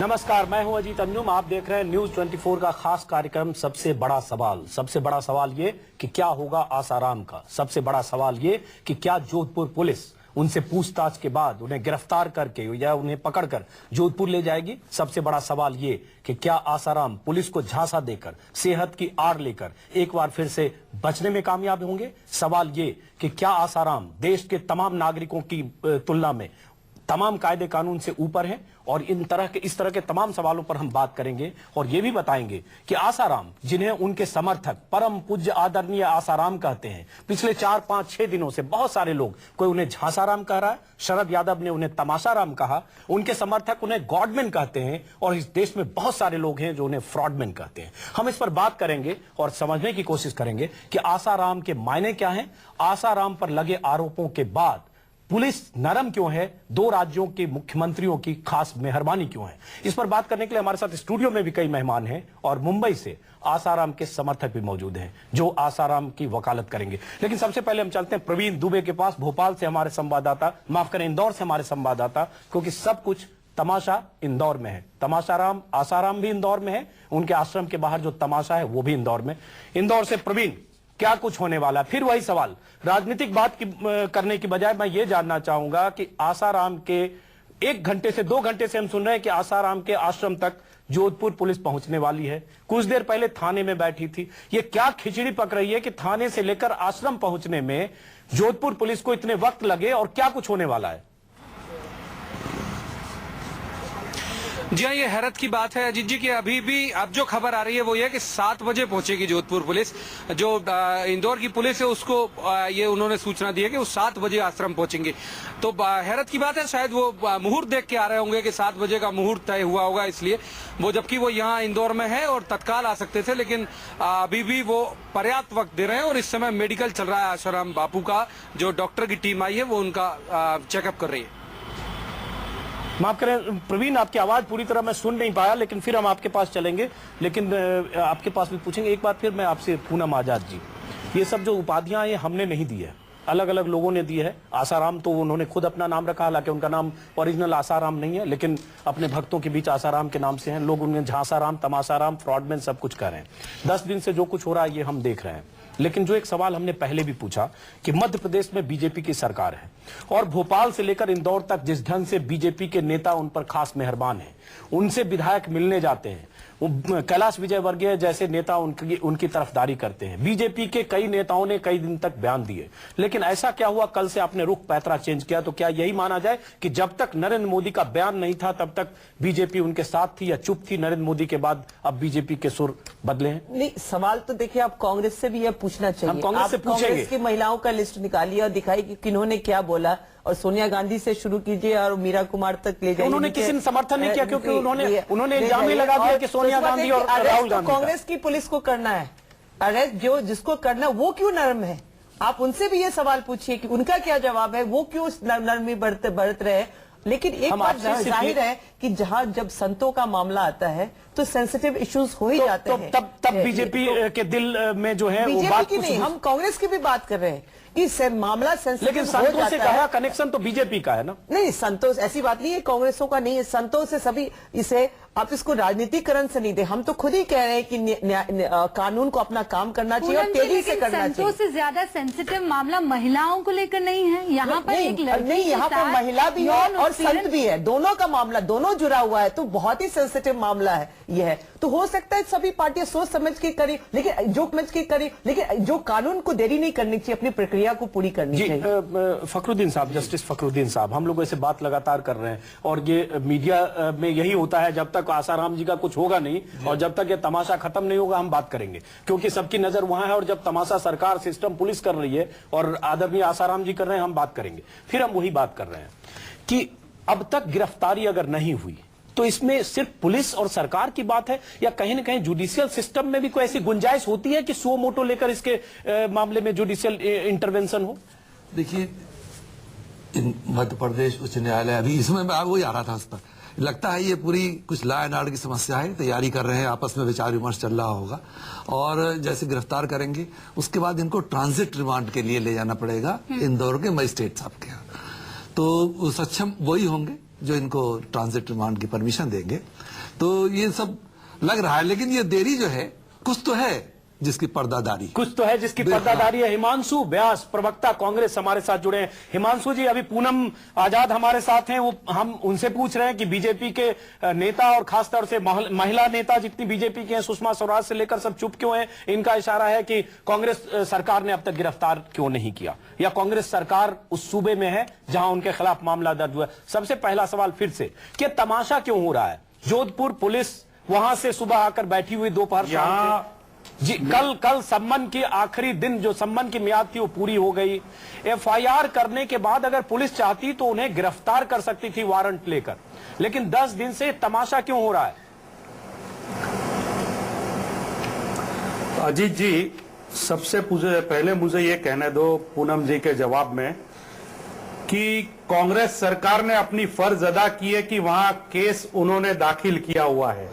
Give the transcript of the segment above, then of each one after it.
नमस्कार, मैं हूं अजीत अंजुम। आप देख रहे हैं न्यूज 24 का खास कार्यक्रम सबसे बड़ा सवाल। सबसे बड़ा सवाल ये कि क्या होगा आसाराम का। सबसे बड़ा सवाल ये कि क्या जोधपुर पुलिस उनसे पूछताछ के बाद उन्हें गिरफ्तार करके या उन्हें पकड़कर जोधपुर ले जाएगी। सबसे बड़ा सवाल ये कि क्या आसाराम पुलिस को झांसा देकर, सेहत की आड़ लेकर एक बार फिर से बचने में कामयाब होंगे। सवाल ये कि क्या आसाराम देश के तमाम नागरिकों की तुलना में तमाम कायदे कानून से ऊपर हैं। और इस तरह के तमाम सवालों पर हम बात करेंगे और ये भी बताएंगे कि आसाराम, जिन्हें उनके समर्थक परम पूज्य आदरणीय आसाराम कहते हैं, पिछले 4, 5, 6 दिनों से बहुत सारे लोग, कोई उन्हें झांसाराम कह रहा है, शरद यादव ने उन्हें तमाशाराम कहा, उनके समर्थक उन्हें गॉडमैन कहते हैं और इस देश में बहुत सारे लोग हैं जो उन्हें फ्रॉडमैन कहते हैं। हम इस पर बात करेंगे और समझने की कोशिश करेंगे कि आसाराम के मायने क्या हैं। आसाराम पर लगे आरोपों के बाद पुलिस नरम क्यों है, 2 राज्यों के मुख्यमंत्रियों की खास मेहरबानी क्यों है। इस पर बात करने के लिए हमारे साथ स्टूडियो में भी कई मेहमान हैं और मुंबई से आसाराम के समर्थक भी मौजूद हैं जो आसाराम की वकालत करेंगे। लेकिन सबसे पहले हम चलते हैं प्रवीण दुबे के पास, भोपाल से हमारे संवाददाता, माफ करें इंदौर से हमारे संवाददाता, क्योंकि सब कुछ तमाशा इंदौर में है। तमाशाराम, आसाराम भी इंदौर में है, उनके आश्रम के बाहर जो तमाशा है वो भी इंदौर में। इंदौर से प्रवीण, क्या कुछ होने वाला। फिर वही सवाल, राजनीतिक बात करने की बजाय मैं ये जानना चाहूंगा कि आसाराम के 1 घंटे से 2 घंटे से हम सुन रहे हैं कि आसाराम के आश्रम तक जोधपुर पुलिस पहुंचने वाली है। कुछ देर पहले थाने में बैठी थी। ये क्या खिचड़ी पक रही है कि थाने से लेकर आश्रम पहुंचने में जोधपुर पुलिस को इतने वक्त लगे और क्या कुछ होने वाला है। जी हाँ, ये हैरत की बात है अजीत जी की अभी भी अब जो खबर आ रही है वो ये कि 7 बजे पहुंचेगी जोधपुर पुलिस। जो इंदौर की पुलिस है उसको ये उन्होंने सूचना दी है कि वो 7 बजे आश्रम पहुंचेंगे। तो हैरत की बात है, शायद वो मुहूर्त देख के आ रहे होंगे कि 7 बजे का मुहूर्त तय हुआ होगा, इसलिए वो, जबकि वो यहाँ इंदौर में है और तत्काल आ सकते थे, लेकिन अभी भी वो पर्याप्त वक्त दे रहे हैं। और इस समय मेडिकल चल रहा है आसाराम बापू का, जो डॉक्टर की टीम आई है वो उनका चेकअप कर रही है। माफ करें प्रवीण, आपकी आवाज पूरी तरह मैं सुन नहीं पाया, लेकिन फिर हम आपके पास चलेंगे, लेकिन आपके पास भी पूछेंगे। एक बात फिर मैं आपसे, पूनम आजाद जी, ये सब जो उपाधियां ये हमने नहीं दी है, अलग अलग लोगों ने दी है। आसाराम तो उन्होंने खुद अपना नाम रखा, हालांकि उनका नाम ओरिजिनल आसाराम नहीं है, लेकिन अपने भक्तों के बीच आसाराम के नाम से हैं। लोग उन्हें झांसाराम, तमाशाराम, फ्रॉडमैन सब कुछ कह रहे हैं। 10 दिन से जो कुछ हो रहा है ये हम देख रहे हैं। लेकिन जो एक सवाल हमने पहले भी पूछा कि मध्य प्रदेश में बीजेपी की सरकार है और भोपाल से लेकर इंदौर तक जिस ढंग से बीजेपी के नेता उन पर खास मेहरबान हैं, उनसे विधायक मिलने जाते हैं, कैलाश विजयवर्गीय जैसे नेता उनकी तरफदारी करते हैं। बीजेपी के कई नेताओं ने कई दिन तक बयान दिए, लेकिन ऐसा क्या हुआ, कल से आपने रुख पैतरा चेंज किया। तो क्या यही माना जाए कि जब तक नरेंद्र मोदी का बयान नहीं था तब तक बीजेपी उनके साथ थी या चुप थी, नरेंद्र मोदी के बाद अब बीजेपी के सुर बदले हैं? नहीं, सवाल तो देखिए, आप कांग्रेस से भी यह पूछना चाहिए। हम कांग्रेस से पूछेंगे। कांग्रेस की महिलाओं का लिस्ट निकालिए और दिखाई कि किन्होंने क्या बोला, और सोनिया गांधी से शुरू कीजिए और मीरा कुमार तक ले जाइए। उन्होंने किसी ने समर्थन नहीं किया, क्योंकि उन्होंने इल्जाम ही लगा दिया कि सोनिया गांधी और राहुल गांधी। कांग्रेस की पुलिस को करना है अरेस्ट, जो जिसको करना वो क्यों नरम है। आप उनसे भी ये सवाल पूछिए कि उनका क्या जवाब है, वो क्यों नरमी बरत रहे। लेकिन एक बात जाहिर है कि जहां जब संतों का मामला आता है तो सेंसिटिव इश्यूज हो ही जाते हैं। तब बीजेपी के दिल में जो है वो बात की नहीं, हम कांग्रेस की भी बात कर रहे हैं कि मामला सेंसिटिव, लेकिन संतों से कहा कनेक्शन तो बीजेपी का है ना। नहीं, संतों ऐसी बात नहीं है, कांग्रेसों का नहीं है, संतों से सभी। इसे आप इसको राजनीतिकरण से नहीं दे, हम तो खुद ही कह रहे हैं कि कानून को अपना काम करना चाहिए और तेजी से करना चाहिए। संतों से ज्यादा सेंसिटिव मामला महिलाओं को लेकर नहीं है। यहाँ पर एक लड़की नहीं, यहाँ पर महिला भी है और संत भी है, दोनों का मामला, दोनों जुड़ा हुआ है, तो बहुत ही सेंसिटिव मामला है यह है। तो हो सकता है सभी पार्टियां सोच समझ के करी, लेकिन जो कानून को देरी नहीं करनी चाहिए, अपनी प्रक्रिया को पूरी करनी चाहिए। फखरुद्दीन साहब, जस्टिस फखरुद्दीन साहब, हम लोग ऐसे बात लगातार कर रहे हैं और ये मीडिया में यही होता है, जब तक आसाराम जी का कुछ होगा नहीं और जब तक ये तमाशा खत्म नहीं होगा हम बात करेंगे, क्योंकि सबकी नजर वहां है। और जब तमाशा सरकार, सिस्टम, पुलिस कर रही है और आदरणीय आसाराम जी कर रहे हैं, हम बात करेंगे। फिर हम वही बात कर रहे हैं कि अब तक गिरफ्तारी अगर नहीं हुई तो इसमें सिर्फ पुलिस और सरकार की बात है या कहीं न कहीं जुडिशियल सिस्टम में भी कोई ऐसी गुंजाइश होती है कि सुओ मोटो लेकर इसके मामले में जुडिशियल इंटरवेंशन हो? देखिए, मध्य प्रदेश उच्च न्यायालय अभी इसमें वही आ रहा था, उस पर लगता है ये पूरी कुछ लॉ एंड ऑर्डर की समस्या है, तैयारी कर रहे हैं, आपस में विचार विमर्श चल रहा होगा और जैसे गिरफ्तार करेंगे उसके बाद इनको ट्रांजिट रिमांड के लिए ले जाना पड़ेगा इंदौर के मजिस्ट्रेट साहब के यहाँ। तो सक्षम वही होंगे जो इनको ट्रांजिट रिमांड की परमिशन देंगे। तो ये सब लग रहा है, लेकिन ये देरी जो है कुछ तो है जिसकी पर्दादारी, कुछ तो है जिसकी पर्दादारी है। हिमांशु व्यास, प्रवक्ता कांग्रेस, हमारे साथ जुड़े हैं। हिमांशु जी, अभी पूनम आजाद हमारे साथ हैं, वो हम उनसे पूछ रहे हैं कि बीजेपी के नेता और खासतौर से महिला नेता जितनी बीजेपी के हैं, सुषमा स्वराज से लेकर सब चुप क्यों हैं? इनका इशारा है कि कांग्रेस सरकार ने अब तक गिरफ्तार क्यों नहीं किया, या कांग्रेस सरकार उस सूबे में है जहां उनके खिलाफ मामला दर्ज हुआ है। सबसे पहला सवाल फिर से कि तमाशा क्यों हो रहा है? जोधपुर पुलिस वहां से सुबह आकर बैठी हुई दोपहर जी, कल सम्मन की आखिरी दिन, जो सम्मन की मियाद थी वो पूरी हो गई। एफआईआर करने के बाद अगर पुलिस चाहती तो उन्हें गिरफ्तार कर सकती थी वारंट लेकर, लेकिन 10 दिन से तमाशा क्यों हो रहा है? अजीत जी, सबसे पहले मुझे ये कहने दो पूनम जी के जवाब में कि कांग्रेस सरकार ने अपनी फर्ज अदा की है कि वहां केस उन्होंने दाखिल किया हुआ है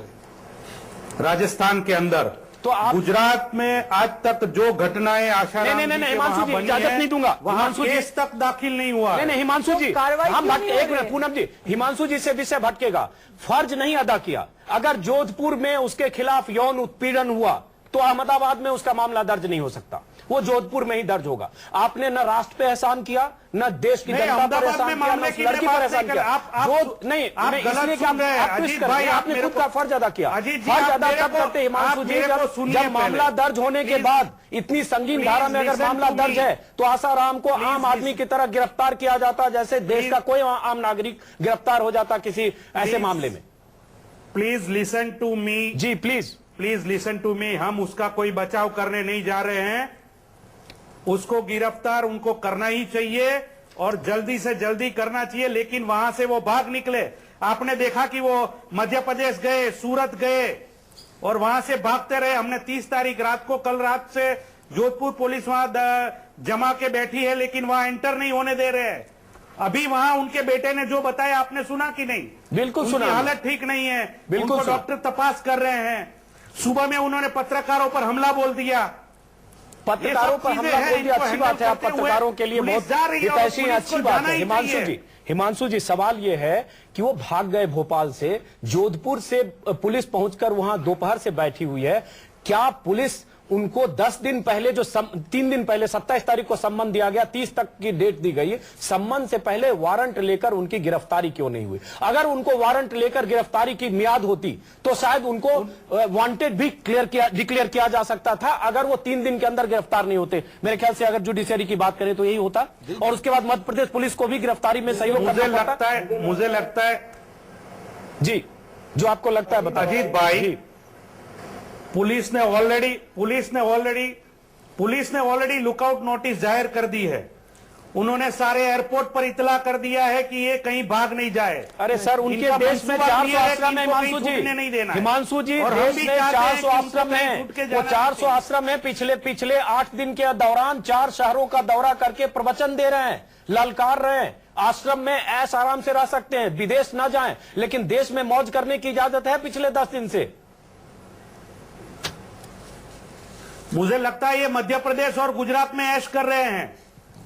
राजस्थान के अंदर। तो आप गुजरात में आज तक जो घटनाएं आशाराम नहीं हिमांशु जी, इजाजत नहीं दूंगा। वहां केस तक दाखिल नहीं हुआ। नहीं हिमांशु जी, हम एक मिनट पूनम जी, हिमांशु जी से विषय भटकेगा। फर्ज नहीं अदा किया। अगर जोधपुर में उसके खिलाफ यौन उत्पीड़न हुआ तो अहमदाबाद में उसका मामला दर्ज नहीं हो सकता, वो जोधपुर में ही दर्ज होगा। आपने न राष्ट्र पे एहसान किया, न देश की जनता पर एहसान किया, न उस लड़की पर एहसान किया। आपने खुद का फर्ज अदा किया। फर्ज अदा कब करते हिमांशु जी? जब मामला दर्ज होने के बाद इतनी संगीन धारा में अगर मामला दर्ज है तो आसाराम को आम आदमी की तरह गिरफ्तार किया जाता, जैसे देश का कोई आम नागरिक गिरफ्तार हो जाता किसी ऐसे मामले में। Please listen to me ji, please listen to me. हम उसका कोई बचाव करने नहीं जा रहे हैं। उसको गिरफ्तार उनको करना ही चाहिए और जल्दी से जल्दी करना चाहिए, लेकिन वहां से वो भाग निकले। आपने देखा कि वो मध्य प्रदेश गए, सूरत गए और वहां से भागते रहे। हमने 30 तारीख रात को, कल रात से जोधपुर पुलिस वहां जमा के बैठी है, लेकिन वहां एंटर नहीं होने दे रहे हैं। अभी वहां उनके बेटे ने जो बताया आपने सुना कि नहीं? बिल्कुल सुना। हालत ठीक नहीं है, बिल्कुल। डॉक्टर तपास कर रहे हैं। सुबह में उन्होंने पत्रकारों पर हमला बोल दिया। पत्रकारों पर हमला बोल दिया, अच्छी बात है। आप पत्रकारों के लिए बहुत हितैषी, अच्छी बात है। हिमांशु जी, सवाल ये है कि वो भाग गए भोपाल से, जोधपुर से पुलिस पहुंचकर वहां दोपहर से बैठी हुई है। क्या पुलिस उनको 10 दिन पहले, जो 3 दिन पहले 27 तारीख को सम्मन दिया गया, 30 तक की डेट दी गई, सम्मन से पहले वारंट लेकर उनकी गिरफ्तारी क्यों नहीं हुई? अगर उनको वारंट लेकर गिरफ्तारी की मियाद होती तो शायद उनको वांटेड भी डिक्लेयर किया जा सकता था, अगर वो 3 दिन के अंदर गिरफ्तार नहीं होते। मेरे ख्याल से अगर जुडिशरी की बात करें तो यही होता, और उसके बाद मध्य प्रदेश पुलिस को भी गिरफ्तारी में सहयोग करना पड़ता है। मुझे लगता है जी, जो आपको लगता है बता। अजीत भाई, पुलिस ने ऑलरेडी लुकआउट नोटिस जाहिर कर दी है। उन्होंने सारे एयरपोर्ट पर इतला कर दिया है कि ये कहीं भाग नहीं जाए। अरे सर, उनके देश में 400 आश्रम है हिमांशु जी, देश में 400 आश्रम है। वो 400 आश्रम है, पिछले 8 दिन के दौरान 4 शहरों का दौरा करके प्रवचन दे रहे हैं, ललकार रहे हैं। आश्रम में ऐश आराम से रह सकते हैं, विदेश ना जाएं, लेकिन देश में मौज करने की इजाजत है पिछले 10 दिन से। मुझे लगता है ये मध्य प्रदेश और गुजरात में ऐश कर रहे हैं,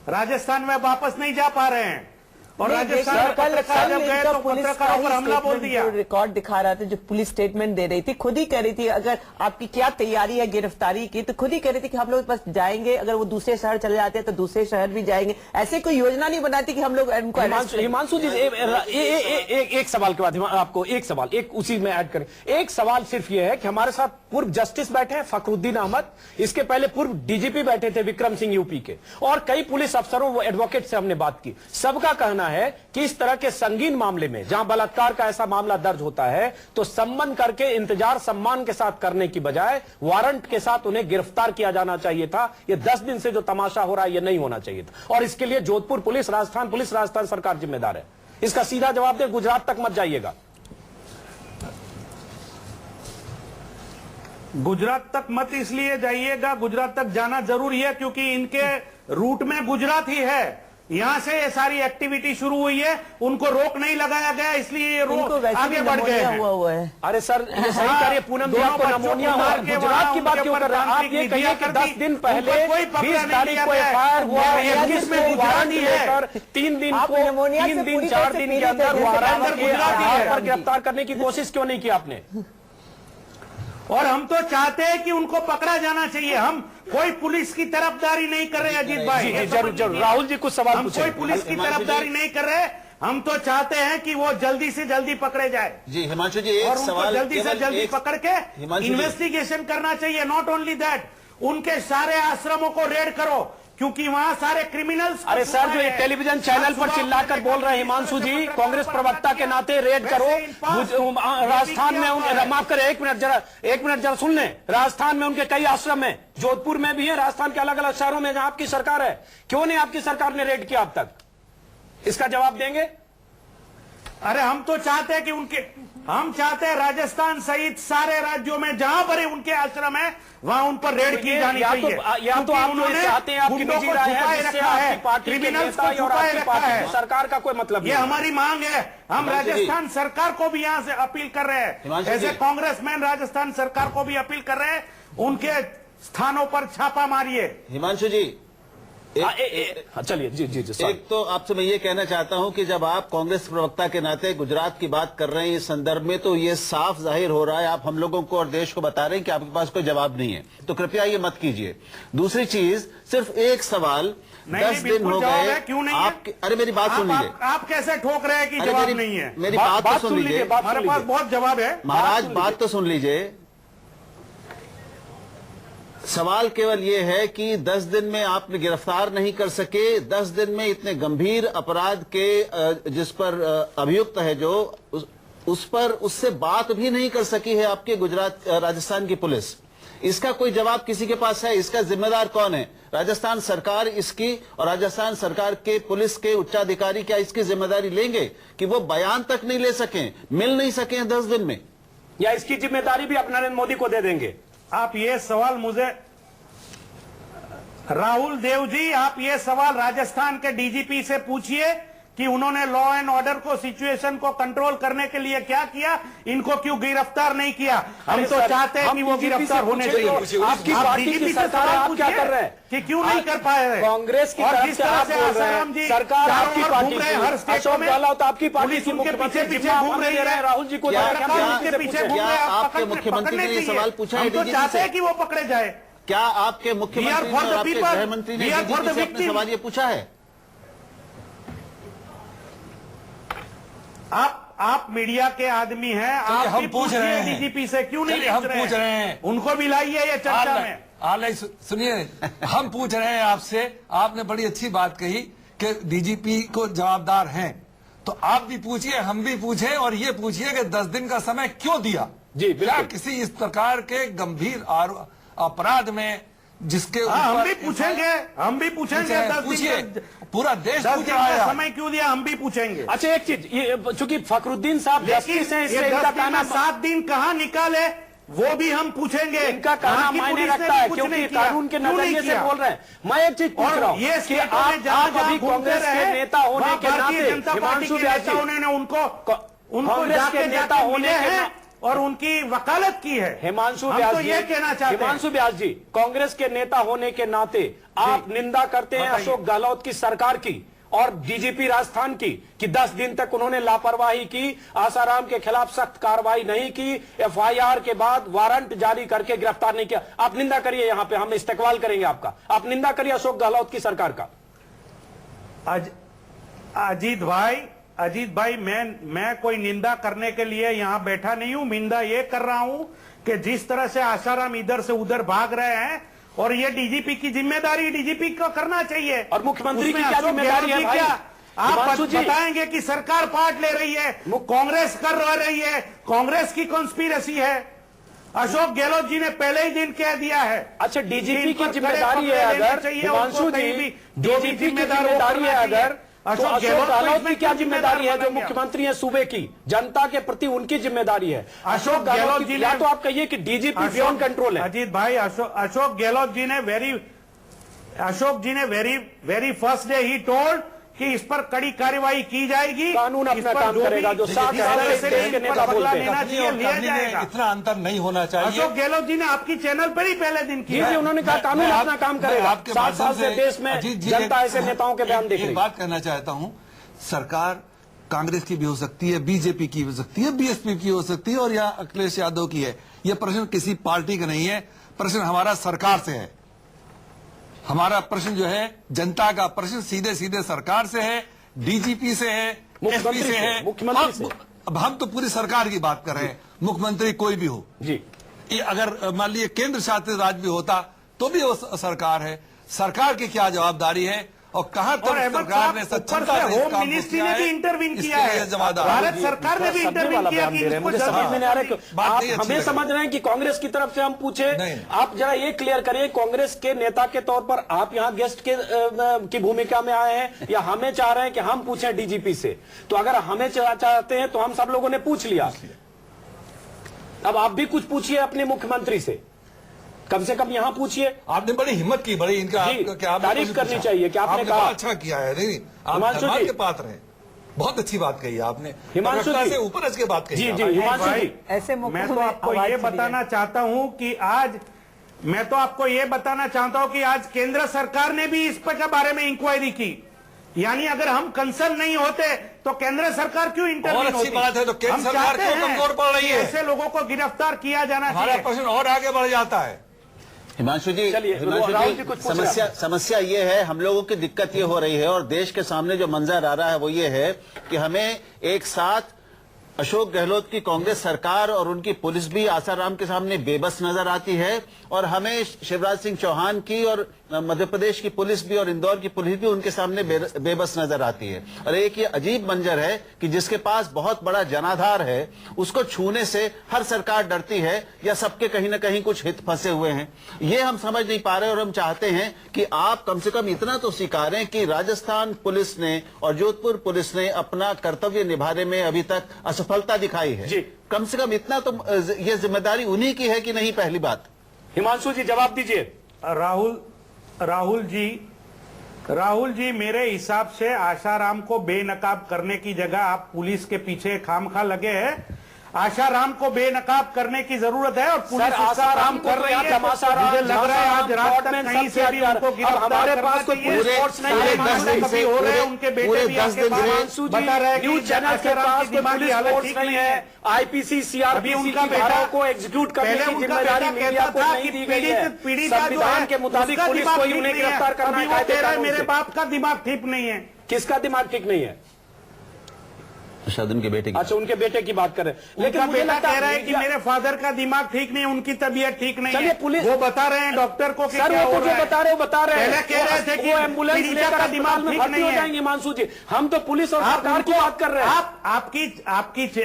राजस्थान में वापस नहीं जा पा रहे हैं। और राजस्थान में पत्रकार जब गए तो पत्रकारों पर हमला बोल दिया। रिकॉर्ड दिखा रहा था, जो पुलिस स्टेटमेंट दे रही थी, खुद ही कह रही थी अगर आपकी क्या तैयारी है गिरफ्तारी की, तो खुद ही कह रही थी कि हम लोग बस जाएंगे, अगर वो दूसरे शहर चले जाते हैं तो दूसरे शहर भी जाएंगे। ऐसे कोई योजना नहीं बनाती कि हम लोग उनको। हिमांशु जी, एक सवाल के बाद आपको एक सवाल, एक उसी में ऐड करें। एक सवाल सिर्फ ये है कि हमारे साथ पूर्व जस्टिस बैठे हैं फखरुद्दीन अहमद, इसके पहले पूर्व डीजीपी बैठे थे विक्रम सिंह यूपी के, और कई पुलिस अफसरों, वो एडवोकेट से हमने बात की। सबका कहना है कि इस तरह के संगीन मामले में, जहां बलात्कार का ऐसा मामला दर्ज होता है, तो सम्मन करके इंतजार सम्मान के साथ करने की बजाय वारंट के साथ उन्हें गिरफ्तार किया जाना चाहिए था। ये 10 दिन से जो तमाशा हो रहा है, ये नहीं होना चाहिए था, और इसके लिए जोधपुर पुलिस, राजस्थान सरकार जिम्मेदार है। इसका सीधा जवाब दे, गुजरात तक मत जाइएगा। गुजरात तक मत इसलिए जाइएगा, गुजरात तक जाना जरूरी है क्योंकि इनके रूट में गुजरात ही है। यहाँ से ये सारी एक्टिविटी शुरू हुई है, उनको रोक नहीं लगाया गया, इसलिए ये इनको रोक वैसे आगे भी बढ़ गए नमूनिया हैं। हुआ है। अरे सर ये सही करिए, पूनम जी दोनों आपको बच्चों नमूनिया को हुआ, मार के गुजरात वहाँ की बात उनके क्यों कर रहे हैं आप? ऊपर ये कहिए कि तांत्रिक 10 दिन नीतियां पहले कर दी, उन पर कोई 20 पकड़ा तारीख नहीं को गया। एफआईआर हुआ, ये 21 में को वारंट गुजराती है। लेकर 3 दिन आप को नमूनिया से 3 दिन पूरी 4 तरह से दिन के पीड़ित अंदर हैं, जैसे वारंट अंदर के गुजराती आधार है। पर गिरफ्तार करने की कोशिश क्यों नहीं की आपने? और हम तो चाहते हैं कि उनको पकड़ा जाना चाहिए। हम कोई पुलिस की तरफदारी नहीं कर रहे अजीत भाई। जी, जी, जरूर, जरूर। राहुल जी कुछ सवाल हम पूछे। कोई पुलिस की तरफदारी नहीं कर रहे, हम तो चाहते हैं कि वो जल्दी से जल्दी पकड़े जाए। जी हिमांशु जी, एक और उनको सवाल जल्दी से केवल जल्दी एक- पकड़ के हिमांशु जी, इन्वेस्टिगेशन करना चाहिए। नॉट ओनली दैट, उनके सारे आश्रमों को रेड करो, क्योंकि वहां सारे क्रिमिनल्स। अरे सर, जो ये टेलीविजन चैनल पर चिल्लाकर बोल रहे हैं हिमांशु जी, कांग्रेस प्रवक्ता के नाते रेड करो। राजस्थान में माफ करें, एक मिनट जरा सुन लें। राजस्थान में उनके कई आश्रम हैं, जोधपुर में भी है, राजस्थान के अलग अलग शहरों में जहां आपकी सरकार है। क्यों नहीं आपकी सरकार ने रेड किया अब तक? इसका जवाब देंगे? अरे हम तो चाहते हैं कि हम चाहते हैं राजस्थान सहित सारे राज्यों में जहां पर उनके आश्रम है वहां उन पर रेड की जानी चाहिए। या तो आप जो चाहते हैं आपकी निजी राय है, जिससे आपकी पार्टी के नेता और आपकी पार्टी की सरकार का कोई मतलब ये नहीं। हमारी मांग है। हम हिमांशु जी, राजस्थान सरकार को भी यहाँ से अपील कर रहे हैं, हिमांशु ऐसे जी, कांग्रेसमैन राजस्थान सरकार को भी अपील कर रहे हैं, उनके स्थानों पर छापा मारिए। हिमांशु जी, चलिए जी जी जी एक तो आपसे मैं ये कहना चाहता हूं कि जब आप कांग्रेस प्रवक्ता के नाते गुजरात की बात कर रहे हैं इस संदर्भ में, तो ये साफ जाहिर हो रहा है आप हम लोगों को और देश को बता रहे हैं कि आपके पास कोई जवाब नहीं है, तो कृपया ये मत कीजिए। दूसरी चीज, सिर्फ एक सवाल, 10 दिन हो गए, क्यों नहीं आप, अरे मेरी बात सुन लीजिए। आप कैसे ठोक रहे हैं कि अरे जवाब मेरी- नहीं है? मेरी बात तो सुन लीजिए। हमारे पास बहुत जवाब है महाराज, बात तो सुन लीजिए। सवाल केवल ये है कि 10 दिन में आपने गिरफ्तार नहीं कर सके, 10 दिन में इतने गंभीर अपराध के जिस पर अभियुक्त है जो उस पर उससे बात भी नहीं कर सकी है आपके गुजरात राजस्थान की पुलिस। इसका कोई जवाब किसी के पास है? इसका जिम्मेदार कौन है? राजस्थान सरकार इसकी, और राजस्थान सरकार के पुलिस के उच्चाधिकारी क्या इसकी जिम्मेदारी लेंगे कि वो बयान तक नहीं ले सकें, मिल नहीं सकें 10 दिन में? या इसकी जिम्मेदारी भी आप नरेंद्र मोदी को दे देंगे? आप ये सवाल मुझे, राहुल देव जी, आप ये सवाल राजस्थान के डीजीपी से पूछिए कि उन्होंने लॉ एंड ऑर्डर को, सिचुएशन को कंट्रोल करने के लिए क्या किया, इनको क्यों गिरफ्तार नहीं किया। हम तो चाहते हैं कि वो गिरफ्तार होने चाहिए। आपकी पार्टी की सरकार है, आप क्या कर रहे हैं कि क्यों नहीं कर पाए हैं? कांग्रेस की और तरफ जिस से तरह आप से बोल रहे आसाराम हैं, जी सरकार चारों आपकी ओर पार्टी घूम रहे हैं, की, हर स्टेटों अशोक में गहलोत आपकी पार्टी पुलिस की उनके मुख्यमंत्री पीछे जिम्मा घूम रही है। राहुल जी को क्या- दे रहे हैं, क्या- आप उनसे पीछे पूछें। घूम रहे हैं, आप आपके पकड़ने मुख्यमंत्री ने ये चाहिए। सवाल पूछा है हम तो डीजीपी चाहते से? हैं कि वो पकड़े जाए। क्या आपके मुख्यमंत्री ने for the और आपके people. गृहमंत्री ने We are for DGP the से अपने victim. सवाल ये पूछा है? आप मीडिया के आदमी हैं, आप हम भी पूछ रहे पूछिए हैं। डीजीपी से, क्यों नहीं चलिए, हम पूछ पूछ रहे हैं। उनको भी लाइए ये चर्चा में। आले सुनिए, हम पूछ रहे हैं आपसे। आपने बड़ी अच्छी बात कही कि डीजीपी को जवाबदार हैं, तो आप भी पूछिए, हम भी पूछें, और ये पूछिए कि 10 दिन का समय क्यों दिया? जी, बिल्कुल। क्या किसी इस प्रकार के गंभीर अपराध में जिसके हम ऊपर भी पूछेंगे, हम भी पूछेंगे। 10 दिन पूछिए, का- पूरा देश 10 पूछ दिन रहा का है। समय क्यों दिया, हम भी पूछेंगे। अच्छा, एक चीज, ये चूंकि फखरुद्दीन साहब लेकिन जस्टिस हैं, ये इसलिए 10 इनका दिन कहना में 7 दिन कहाँ निकाले वो भी हम पूछेंगे। इनका कहना वहाँ की मायने पुलिस ने रखता भी है, कुछ क्योंकि नहीं किया। कानून के क्यों नहीं नजरिए से किया? बोल रहे हैं। मैं एक चीज पूछ और रहा हूँ ये कि स्टेटों में जहाँ आप जहाँ अभी घूमते कांग्रेस के रहे, नेता होने वहाँ के भारतीय नाते जनता पार्टी हिमांशु के व्यास नेताओं जी, ने उनको कांग्रेस के जाके नेता जाके होने मिले के हैं और उनकी वकालत की है। हिमांशु हम व्यास तो जी, ये कहना चाहते हैं। हिमांशु व्यास जी, कांग्रेस के नेता होने के नाते आप निंदा करते हैं बताइए। अशोक गहलोत की सरकार की और डीजीपी राजस्थान की कि 10 दिन तक उन्होंने लापरवाही की, आसाराम के खिलाफ सख्त कार्रवाई नहीं की, एफआईआर के बाद वारंट जारी करके गिरफ्तार नहीं किया। आप निंदा करिए, यहां पे हम इस्तेकबाल करेंगे आपका। आप निंदा करिए अशोक गहलोत की सरकार का। अजीत भाई, मैं कोई निंदा करने के लिए यहां बैठा नहीं हूं। निंदा ये कर रहा हूं कि जिस तरह से आसाराम इधर से उधर भाग रहे हैं, और ये डीजीपी की जिम्मेदारी डीजीपी को करना चाहिए। और मुख्यमंत्री की उसमें क्या अशोक जिम्मेदारी है गहलोत भाई? जी क्या? आप हिमांशु जी, बताएंगे कि सरकार पार्ट ले रही है, कांग्रेस कर रही है, कांग्रेस की कॉन्स्पिरेसी है। अशोक गहलोत जी ने पहले ही दिन कह दिया है। अच्छा, डीजीपी इन की पर जिम्मेदारी कड़े है पकड़े लेने अगर, चाहिए, हिमांशु उनको जी, कहीं भी जो भी डीजीपी की जिम्मेदार जिम्मेदारी है अगर, तो अशोक गहलोत की इसमें क्या जिम्मेदारी है? जो बना गया? मुख्यमंत्री है सूबे की, जनता के प्रति उनकी जिम्मेदारी है। अशोक गहलोत जी ने, या तो आप कहिए कि डीजीपी बियॉन्ड कंट्रोल है। अजीत भाई, अशोक गहलोत जी ने very first day he told कि इस पर कड़ी कार्रवाई की जाएगी। कानून इस अपना पर काम जो भी करेगा, जो 60 साल से जैसे देश के इन पर नेता बदला बोलते हैं। लेना चाहिए, लिया जाएगा। इतना अंतर नहीं होना चाहिए। अशोक गहलोत जी ने आपकी चैनल पर ही पहले दिन जी किया। जी, उन्होंने कहा कानून अपना काम करेगा। आपके 60 साल से देश में अजीत जी, जनता ऐसे नेताओं के बयान देख रही एक है। बात कहना चाहता हूं, सरकार कांग्रेस की भी हो सकती है, बीजेपी की हो सकती है, बीएसपी की हो सकती है और या अखिलेश यादव की है। यह प्रश्न किसी पार्टी का नहीं है, प्रश्न हमारा सरकार से है। हमारा प्रश्न जो है जनता का प्रश्न सीधे सीधे सरकार से है, डीजीपी से है, एसपी से है, मुख्यमंत्री से। अब हम तो पूरी सरकार की बात कर रहे हैं, मुख्यमंत्री कोई भी हो जी। ये अगर मान लीजिए केंद्र शासित राज्य भी होता तो भी वो सरकार है। सरकार की क्या जवाबदारी है और कहां तक सरकार ने सच्चाई होम मिनिस्ट्री ने भी इंटरवीन किया है, भारत सरकार ने भी इंटरवीन किया कि इसको मुझे समझ में नहीं आ रहा कि बात आप नहीं अच्छी हमें लगी। समझ रहे हैं कि कांग्रेस की तरफ से हम पूछे। नहीं। आप जरा ये क्लियर करिए, कांग्रेस के नेता के तौर पर आप यहाँ गेस्ट की भूमिका में आए हैं या हमें चाह रहे हैं कि हम पूछें डीजीपी से? तो अगर हमें चाहते हैं तो हम सब लोगों ने पूछ लिया। अब आप भी कुछ पूछिए अपने मुख्यमंत्री से, कम से कम यहाँ पूछिए। आपने बड़ी हिम्मत की, बड़ी इनका जी, क्या आपने तारीफ कुछ करनी पूछा? चाहिए कि आपने कहा। बहुत अच्छा किया है। नहीं आप हिमांशु सम्मान जी। के पात्र हैं, बहुत अच्छी बात कही है आपने, हिमांशु प्रवक्ता जी। से ऊपर हट के बात कही जी है जी, आपने। हिमांशु भाई, जी। ऐसे मौकों मैं तो में आपको आवाज ये चली है। बताना चाहता हूं कि आज केंद्र सरकार ने भी इस पर के बारे में इंक्वायरी की। यानी अगर हम कंसर्न नहीं होते तो केंद्र सरकार क्यों इंटरवीन और अच्छी होती? बात है, तो केंद्र हम सरकार चाहते क्यों हैं कमजोर पड़ रही कि है? ऐसे लोगों को गिरफ्तार किया जाना हमारा चाहिए। प्रश्न और आगे बढ़ जाता है। हिमांशु जी, चलिए, राहुल जी कुछ पूछ रहे हैं। समस्या ये है, हम लोगों की दिक्कत ये हो रही है और देश के सामने जो मंजर आ रहा है वो ये है कि हमें एक साथ अशोक गहलोत की कांग्रेस सरकार और उनकी पुलिस भी आसाराम के सामने बेबस नजर आती है और हमें शिवराज सिंह चौहान की और मध्य प्रदेश की पुलिस भी और इंदौर की पुलिस भी उनके सामने बेबस नजर आती है। और एक ये अजीब मंजर है कि जिसके पास बहुत बड़ा जनाधार है उसको छूने से हर सरकार डरती है या सबके कहीं ना कहीं कुछ हित फंसे हुए हैं। ये हम समझ नहीं पा रहे और हम चाहते हैं कि आप कम से कम इतना तो स्वीकारें कि राजस्थान पुलिस ने और जोधपुर पुलिस ने अपना कर्तव्य निभाने में अभी तक असफलता दिखाई है। जी। कम से कम इतना तो ये जिम्मेदारी उन्हीं की है कि नहीं? पहली बात। हिमांशु जी जवाब दीजिए। राहुल जी, मेरे हिसाब से आशाराम को बेनकाब करने की जगह आप पुलिस के पीछे खामखा लगे हैं। आशाराम को बेनकाब करने की जरूरत है और पुलिस आशाराम कर रही है। मुझे लग रहा है आज रात तक कहीं से भी उनको गिरफ्तार हमारे करना पास कोई चाहिए। पुलिस फोर्स नहीं है। कभी हो रहे हैं, उनके बेटे भी आके हिमांशु जी, बता रहे हैं न्यूज कि चैनल के आशाराम पास की कोई दिमागी पुलिस हालत फोर्स ठीक नहीं है। आईपीसी सीआरपीसी उनका की बेटा- धाराओं को एग्जीक्यूट करने पहले की उनका जिम्मेदारी बेटा मीडिया कहता को था नहीं कि दी गई है। पीड़िता जो संविधान है, के मुताबिक उसका पुलिस दिमाग को ही ठीक उन्हें नहीं है। गिरफ्तार करना अभी है वो कायदे कह रहा है कानून मेरे से। बाप का दिमाग ठीक नहीं है। किसका दिमाग ठीक नहीं है? शायद उनके बेटे की। अच्छा, उनके बेटे की बात करें। लेकिन मुझे बेटा लगता कह रहा है कि मेरे फादर का दिमाग ठीक नहीं है, उनकी तबीयत ठीक नहीं चलिए, है। पुलिस- वो बता रहे हैं डॉक्टर को कि सर क्या वो हो तो रहा जो है। बता रहे पहले कह रहे थे कि वो एम्बुलेंस पीड़िता लेकर का अस्पताल दिमाग में ठीक भर्ती नहीं हो है। जाएंगे। हिमांशु जी, हम तो पुलिस और आप सरकार की उनको- बात कर रहे हैं। आपकी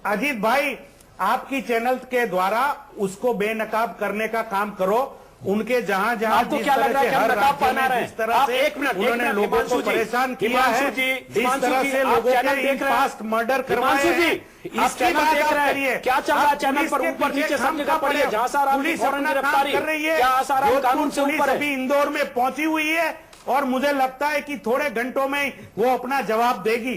अजीत भाई, आपकी चैनल के द्वारा उसको बेनकाब करने का काम करो। उनके जहां जहां आपको जिस क्या लग तरह रहा है से कि हम हर नकाब राज्य पहना में रहे जिस हैं? तरह आप से एक मिनट, उन्होंने लोगों को हिमांशु जी, परेशान किया हिमांशु है, जी, जिस हिमांशु तरह जी, से आप लोगों चैनल के देख रहे हैं? फास्ट मर्डर करवाए हिमांशु जी, हैं, आप इसकी चैनल बात देख आप रहे हैं? करिए। क्या चल रहा है आप चैनल पुलिस पर? के ऊपर नीचे पीछे सब जगह खामखा पड़ी है। पड़े। जहां सारा पुलिस फौरन अपना गिरफ्तारी काम कर रही है। क्या आसाराम जोधपुर कानून से पुलिस ऊपर है? अभी इंदौर में पहुंची हुई है और मुझे लगता है कि थोड़े घंटों में वो अपना जवाब देगी।